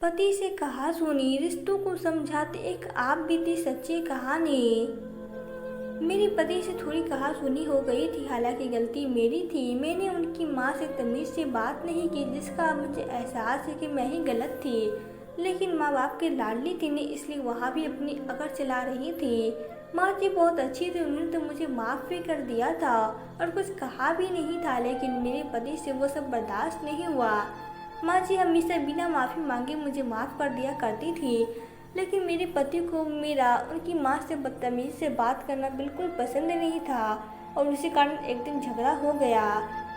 पति से कहा सुनी, रिश्तों को समझाते एक आप बीती सच्ची कहानी। मेरे पति से थोड़ी कहा सुनी हो गई थी, हालांकि गलती मेरी थी। मैंने उनकी माँ से तमीज़ से बात नहीं की, जिसका अब मुझे एहसास है कि मैं ही गलत थी। लेकिन माँ बाप की लाडली थी ने, इसलिए वहाँ भी अपनी अकड़ चला रही थी। माँ जी बहुत अच्छी थी, उन्होंने तो मुझे माफ़ भी कर दिया था और कुछ कहा भी नहीं था, लेकिन मेरे पति से वो सब बर्दाश्त नहीं हुआ। माँ जी हमेशा बिना माफ़ी मांगे मुझे माफ़ कर दिया करती थी, लेकिन मेरे पति को मेरा उनकी माँ से बदतमीज़ी से बात करना बिल्कुल पसंद नहीं था और उसी कारण एक दिन झगड़ा हो गया।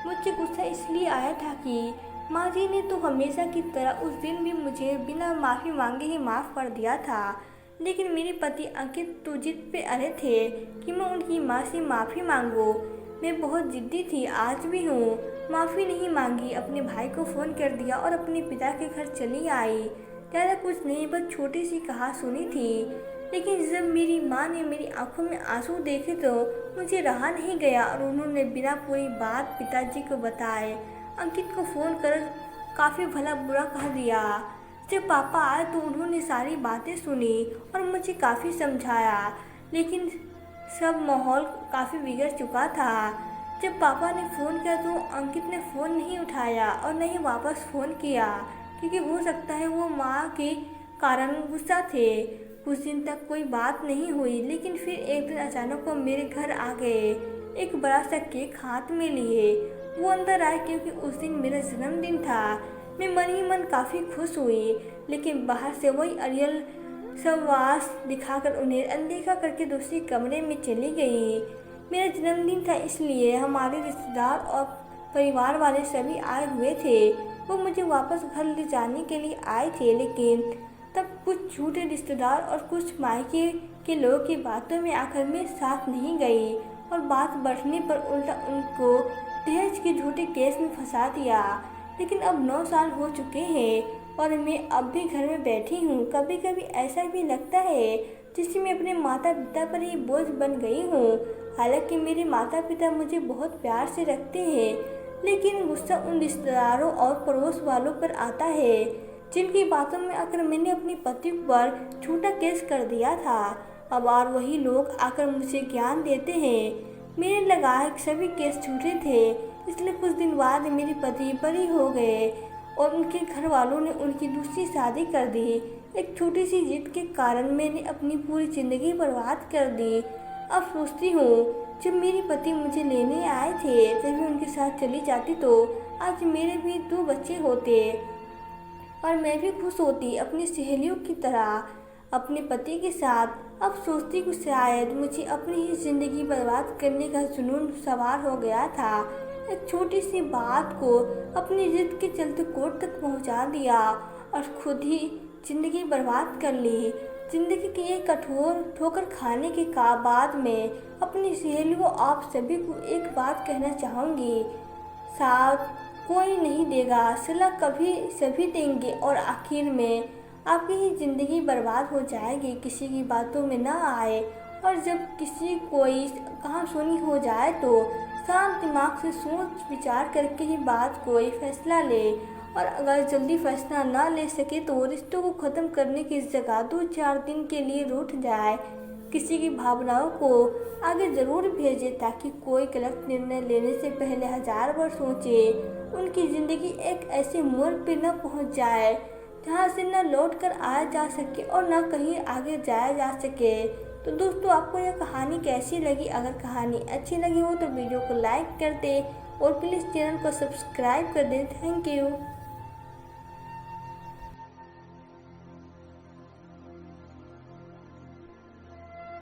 मुझे गुस्सा इसलिए आया था कि माँ जी ने तो हमेशा की तरह उस दिन भी मुझे बिना माफ़ी मांगे ही माफ़ कर दिया था, लेकिन मेरे पति अंकित तो जिद पे अड़े थे कि मैं उनकी माँ से माफ़ी मांगूं। मैं बहुत जिद्दी थी, आज भी हूँ। माफ़ी नहीं मांगी, अपने भाई को फ़ोन कर दिया और अपने पिता के घर चली आई। ज़्यादा कुछ नहीं, बस छोटी सी कहा सुनी थी, लेकिन जब मेरी माँ ने मेरी आंखों में आंसू देखे तो मुझे रहा नहीं गया और उन्होंने बिना पूरी बात पिताजी को बताए अंकित को फ़ोन कर काफ़ी भला बुरा कह दिया। जब पापा आए तो उन्होंने सारी बातें सुनी और मुझे काफ़ी समझाया, लेकिन सब माहौल काफ़ी बिगड़ चुका था। जब पापा ने फ़ोन किया तो अंकित ने फ़ोन नहीं उठाया और न ही वापस फ़ोन किया, क्योंकि हो सकता है वो माँ के कारण गुस्सा थे। कुछ दिन तक कोई बात नहीं हुई, लेकिन फिर एक दिन अचानक वो मेरे घर आ गए, एक बड़ा सा केक हाथ में लिए। वो अंदर आए क्योंकि उस दिन मेरा जन्मदिन था। मैं मन ही मन काफ़ी खुश हुई, लेकिन बाहर से वही अड़ियल सवास दिखाकर उन्हें अनदेखा करके दूसरे कमरे में चली गई। मेरा जन्मदिन था, इसलिए हमारे रिश्तेदार और परिवार वाले सभी आए हुए थे। वो मुझे वापस घर ले जाने के लिए आए थे, लेकिन तब कुछ झूठे रिश्तेदार और कुछ मायके के लोगों की बातों में आकर मैं साथ नहीं गई और बात बढ़ने पर उल्टा उनको दहेज के झूठे केस में फंसा दिया। लेकिन अब 9 साल हो चुके हैं और मैं अब भी घर में बैठी हूँ। कभी कभी ऐसा भी लगता है जैसे मैं अपने माता पिता पर ही बोझ बन गई हूँ। हालांकि मेरे माता पिता मुझे बहुत प्यार से रखते हैं, लेकिन गुस्सा उन रिश्तेदारों और पड़ोस वालों पर आता है जिनकी बातों में आकर मैंने अपने पति पर झूठा केस कर दिया था। अब और वही लोग आकर मुझे ज्ञान देते हैं। मेरे लगाए सभी केस झूठे थे, इसलिए कुछ दिन बाद मेरे पति बरी हो गए और उनके घर वालों ने उनकी दूसरी शादी कर दी। एक छोटी सी जिद के कारण मैंने अपनी पूरी ज़िंदगी बर्बाद कर दी। अब सोचती हूँ, जब मेरे पति मुझे लेने आए थे तभी उनके साथ चली जाती तो आज मेरे भी 2 बच्चे होते और मैं भी खुश होती अपनी सहेलियों की तरह अपने पति के साथ। अब सोचती कि शायद मुझे अपनी ही ज़िंदगी बर्बाद करने का जुनून सवार हो गया था। एक छोटी सी बात को अपनी जिद के चलते कोर्ट तक पहुंचा दिया और खुद ही ज़िंदगी बर्बाद कर ली। ज़िंदगी की एक कठोर ठोकर खाने के बाद में अपनी सहेलियों आप सभी को एक बात कहना चाहूँगी, साथ कोई नहीं देगा, सलाह कभी सभी देंगे और आखिर में आपकी ही ज़िंदगी बर्बाद हो जाएगी। किसी की बातों में ना आए और जब किसी कोई कहा सुनी हो जाए तो शांत दिमाग से सोच विचार करके ही बात कोई फैसला ले, और अगर जल्दी फैसला ना ले सके तो रिश्तों को ख़त्म करने की जगह 2-4 दिन के लिए रूठ जाए। किसी की भावनाओं को आगे ज़रूर भेजे ताकि कोई गलत निर्णय लेने से पहले 1000 बार सोचे। उनकी ज़िंदगी एक ऐसे मोड़ पे न पहुंच जाए जहां से न लौट कर आया जा सके और न कहीं आगे जाया जा सके। तो दोस्तों, आपको यह कहानी कैसी लगी? अगर कहानी अच्छी लगी हो तो वीडियो को लाइक कर दे और प्लीज़ चैनल को सब्सक्राइब कर दे। Thank you.